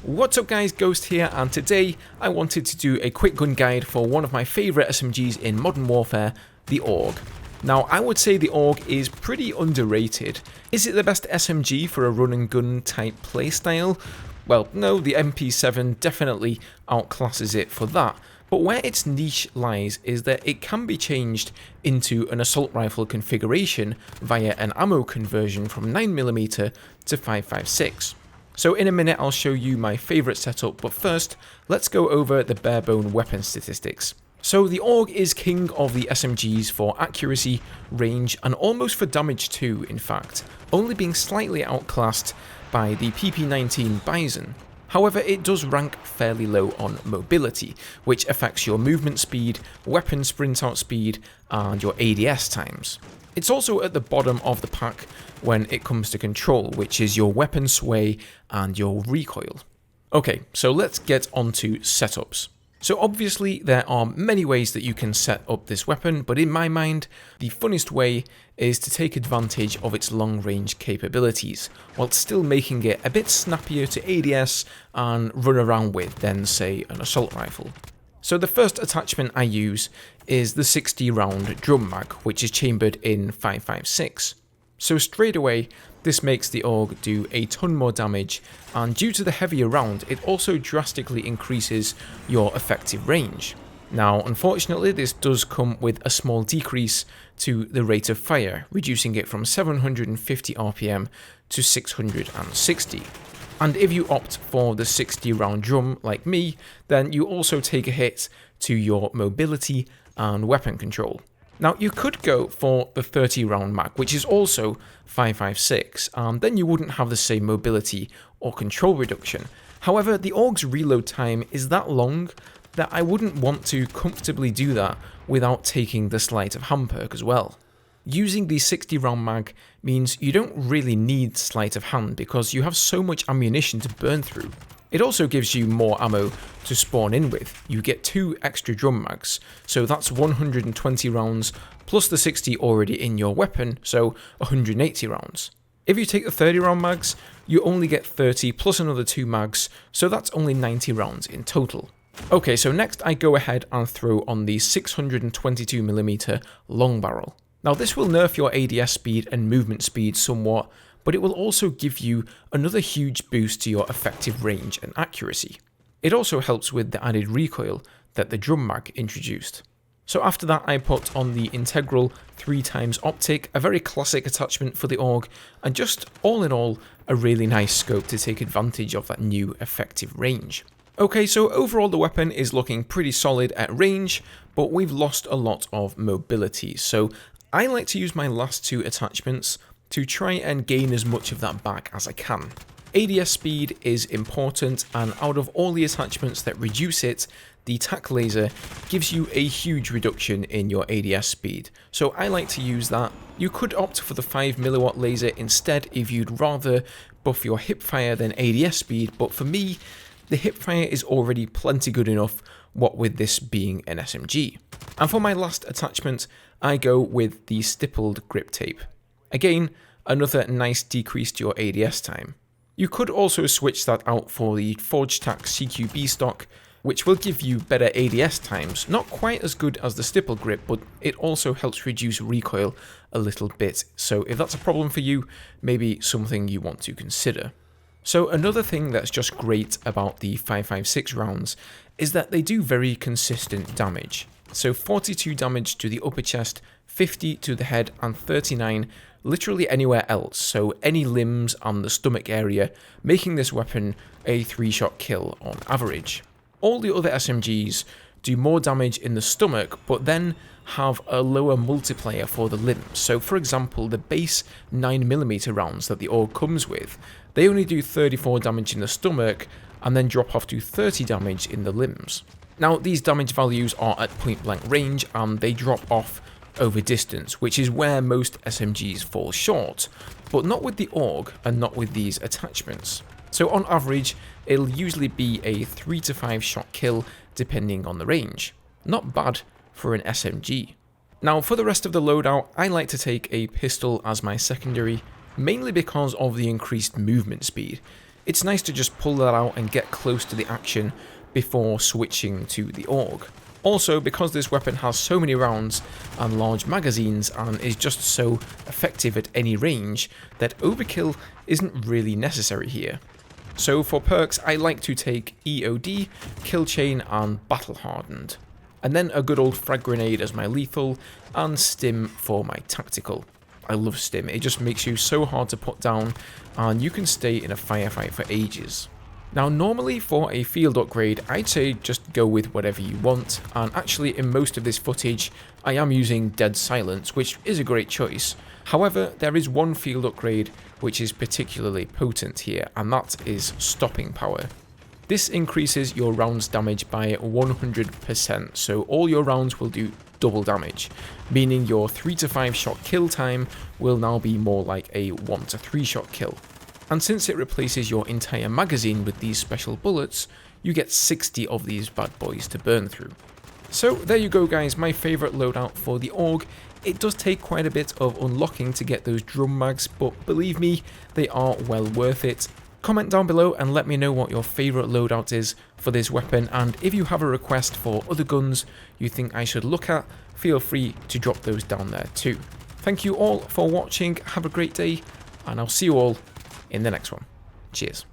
What's up guys, Ghost here, and today I wanted to do a quick gun guide for one of my favourite SMGs in Modern Warfare, the AUG. Now I would say the AUG is pretty underrated. Is it the best SMG for a run and gun type playstyle? Well no, the MP7 definitely outclasses it for that, but where its niche lies is that it can be changed into an assault rifle configuration via an ammo conversion from 9mm to 5.56. So in a minute I'll show you my favourite setup, but first let's go over the barebone weapon statistics. So the AUG is king of the SMGs for accuracy, range, and almost for damage too, in fact, only being slightly outclassed by the PP19 Bison. However, it does rank fairly low on mobility, which affects your movement speed, weapon sprint out speed, and your ADS times. It's also at the bottom of the pack when it comes to control, which is your weapon sway and your recoil. Okay, so let's get on to setups. So obviously there are many ways that you can set up this weapon, but in my mind, the funnest way is to take advantage of its long range capabilities, while still making it a bit snappier to ADS and run around with than say an assault rifle. So the first attachment I use is the 60 round drum mag, which is chambered in 5.56. So straight away, this makes the AUG do a ton more damage, and due to the heavier round, it also drastically increases your effective range. Now, unfortunately, this does come with a small decrease to the rate of fire, reducing it from 750 RPM to 660. And if you opt for the 60 round drum like me, then you also take a hit to your mobility and weapon control. Now you could go for the 30 round mag, which is also 5.56, and then you wouldn't have the same mobility or control reduction. However, the AUG's reload time is that long that I wouldn't want to comfortably do that without taking the sleight of hand perk as well. Using the 60 round mag means you don't really need sleight of hand because you have so much ammunition to burn through. It also gives you more ammo to spawn in with. You get 2 extra drum mags, so that's 120 rounds plus the 60 already in your weapon, so 180 rounds. If you take the 30 round mags, you only get 30 plus another 2 mags, so that's only 90 rounds in total. Okay, so next I go ahead and throw on the 622mm long barrel. Now this will nerf your ADS speed and movement speed somewhat, but it will also give you another huge boost to your effective range and accuracy. It also helps with the added recoil that the drum mag introduced. So after that I put on the integral 3x optic, a very classic attachment for the AUG, and just all in all a really nice scope to take advantage of that new effective range. Okay, so overall the weapon is looking pretty solid at range, but we've lost a lot of mobility, so I like to use my last 2 attachments to try and gain as much of that back as I can. ADS speed is important, and out of all the attachments that reduce it, the tac laser gives you a huge reduction in your ADS speed, so I like to use that. You could opt for the 5mW laser instead if you'd rather buff your hipfire than ADS speed, but for me, the hipfire is already plenty good enough, what with this being an SMG. And for my last attachment, I go with the stippled grip tape. Again, another nice decrease to your ADS time. You could also switch that out for the Forged Tac CQB stock, which will give you better ADS times, not quite as good as the stipple grip, but it also helps reduce recoil a little bit, so if that's a problem for you, maybe something you want to consider. So another thing that's just great about the 5.56 rounds is that they do very consistent damage. So 42 damage to the upper chest, 50 to the head, and 39 literally anywhere else, so any limbs and the stomach area, making this weapon a 3-shot kill on average. All the other SMGs do more damage in the stomach, but then have a lower multiplier for the limbs. So for example, the base 9mm rounds that the AUG comes with, they only do 34 damage in the stomach and then drop off to 30 damage in the limbs. Now these damage values are at point blank range and they drop off over distance, which is where most SMGs fall short, but not with the AUG and not with these attachments. So on average, it'll usually be a 3 to 5 shot kill depending on the range. Not bad for an SMG. Now for the rest of the loadout, I like to take a pistol as my secondary, mainly because of the increased movement speed. It's nice to just pull that out and get close to the action before switching to the AUG. Also, because this weapon has so many rounds and large magazines and is just so effective at any range, that overkill isn't really necessary here. So for perks, I like to take EOD, Kill Chain and Battle Hardened. And then a good old frag grenade as my lethal, and Stim for my tactical. I love Stim, it just makes you so hard to put down, and you can stay in a firefight for ages. Now normally for a field upgrade, I'd say just go with whatever you want, and actually in most of this footage, I am using Dead Silence, which is a great choice. However, there is one field upgrade which is particularly potent here, and that is Stopping Power. This increases your rounds damage by 100%, so all your rounds will do double damage, meaning your 3 to 5 shot kill time will now be more like a 1 to 3 shot kill. And since it replaces your entire magazine with these special bullets, you get 60 of these bad boys to burn through. So there you go guys, my favourite loadout for the AUG. It does take quite a bit of unlocking to get those drum mags, but believe me, they are well worth it. Comment down below and let me know what your favourite loadout is for this weapon, and if you have a request for other guns you think I should look at, feel free to drop those down there too. Thank you all for watching, have a great day, and I'll see you all in the next one. Cheers.